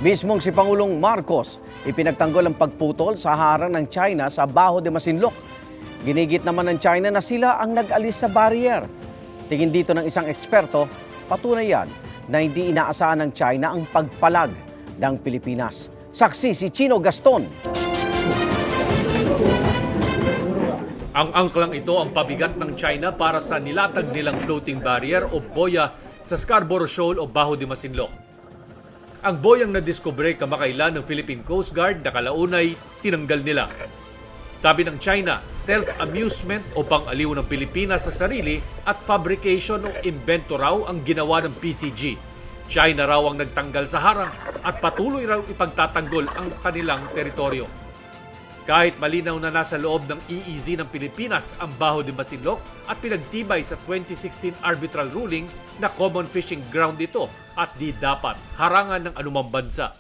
Mismong si Pangulong Marcos ipinagtanggol ang pagputol sa harang ng China sa Baho de Masinloc. Ginigit naman ng China na sila ang nag-alis sa barrier. Tingin dito ng isang eksperto, patunay yan na hindi inaasahan ng China ang pagpalag ng Pilipinas. Saksi si Chino Gaston. Ang angklang ito ang pabigat ng China para sa nilatag nilang floating barrier o boya sa Scarborough Shoal o Baho de Masinloc. Ang boyang nadiskubre kamakailan ng Philippine Coast Guard na kalaunay tinanggal nila. Sabi ng China, self-amusement o pang-aliw ng Pilipinas sa sarili at fabrication o invento raw ang ginawa ng PCG. China raw ang nagtanggal sa harang at patuloy raw ipagtatanggol ang kanilang teritoryo. Kahit malinaw na nasa loob ng EEZ ng Pilipinas ang Baho de Masinloc at pinagtibay sa 2016 arbitral ruling na common fishing ground ito at di dapat harangan ng anumang bansa.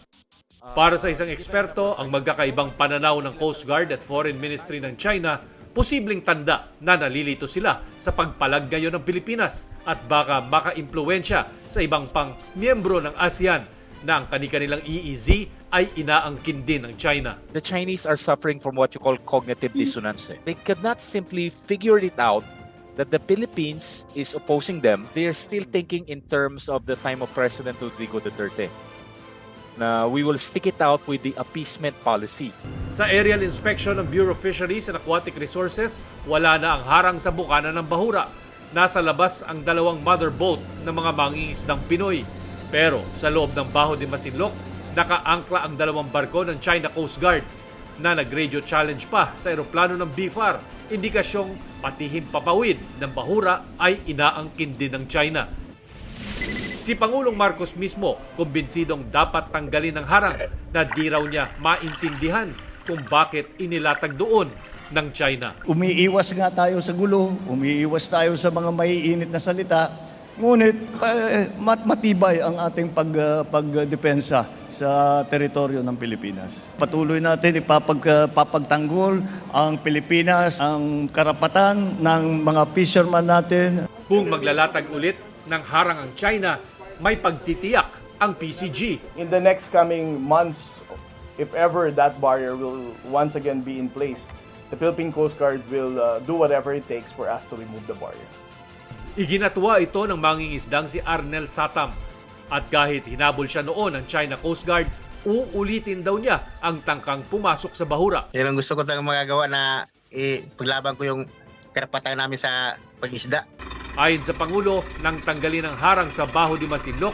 Para sa isang eksperto, ang magkakaibang pananaw ng Coast Guard at Foreign Ministry ng China, posibleng tanda na nalilito sila sa pagpalag ngayon ng Pilipinas at baka maka-impluwensya sa ibang pang miyembro ng ASEAN na ang kanilang EEZ ay inaangkin din ng China. The Chinese are suffering from what you call cognitive dissonance. They cannot simply figure it out that the Philippines is opposing them. They are still thinking in terms of the time of President Rodrigo Duterte. Na we will stick it out with the appeasement policy. Sa aerial inspection ng Bureau of Fisheries and Aquatic Resources, wala na ang harang sa bukana ng Bahura. Nasa labas ang dalawang mother boat ng mga mangingisdang Pinoy. Pero sa loob ng Baho de Masinloc, nakaangkla ang dalawang barko ng China Coast Guard na nag-radio challenge pa sa eroplano ng BFAR. Indikasyong pati himpapawid ng Bahura ay inaangkin din ng China. Si Pangulong Marcos mismo, kumbinsidong dapat tanggalin ang harang na di raw niya maintindihan kung bakit inilatag doon ng China. Umiiwas nga tayo sa gulo, umiiwas tayo sa mga maiinit na salita, ngunit matibay ang ating pagdepensa sa teritoryo ng Pilipinas. Patuloy natin ipapagtanggol ang Pilipinas, ang karapatan ng mga fisherman natin. Kung maglalatag ulit ng harang ang China, may pagtitiyak ang PCG. In the next coming months, if ever that barrier will once again be in place, the Philippine Coast Guard will do whatever it takes for us to remove the barrier. Iginatwa ito ng mangingisdang si Arnel Satam at kahit hinabol siya noon ng China Coast Guard, uulitin daw niya ang tangkang pumasok sa Bahura. Yan ang gusto ko talagang magagawa na paglaban ko yung karapatan namin sa pag-isda. Ayon sa Pangulo, nang tanggalin ang harang sa Baho de Masinloc,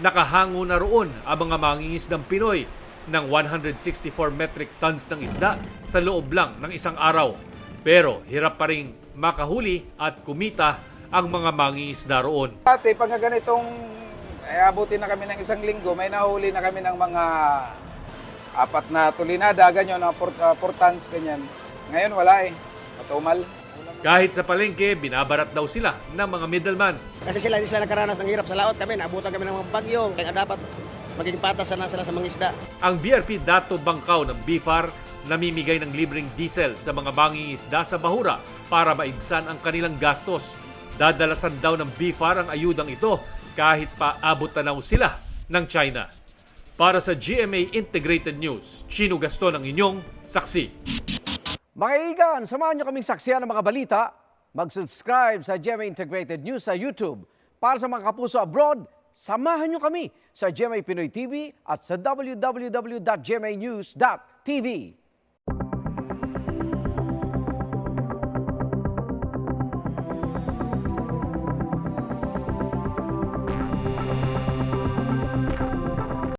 nakahango na roon ang mga mangingisdang Pinoy ng 164 metric tons ng isda sa loob lang ng isang araw. Pero hirap pa ring makahuli at kumita ang mga mangingisda roon. Dati, pag ganitong abutin na kami ng isang linggo, may nahuli na kami ng mga 4 na tulinada, ganyan, 4 tons, ganyan. Ngayon wala matumal. Kahit sa palengke, binabarat daw sila ng mga middleman. Kasi hindi sila nagkaranas ng hirap sa laot kami, naabutan kami ng mga bagyo, kaya dapat maging patas na sila sa mga isda. Ang BRP Dato Bangkaw ng BFAR namimigay ng libreng diesel sa mga mangingisda sa Bahura para maibsan ang kanilang gastos. Dadalasan daw ng BFAR ang ayudang ito kahit pa abot tanaw sila ng China. Para sa GMA Integrated News, Chino Gaston ang inyong saksi. Mga kaibigan, samahan niyo kaming saksiyan ng mga balita. Mag-subscribe sa GMA Integrated News sa YouTube. Para sa mga kapuso abroad, samahan niyo kami sa GMA Pinoy TV at sa www.gmanews.tv.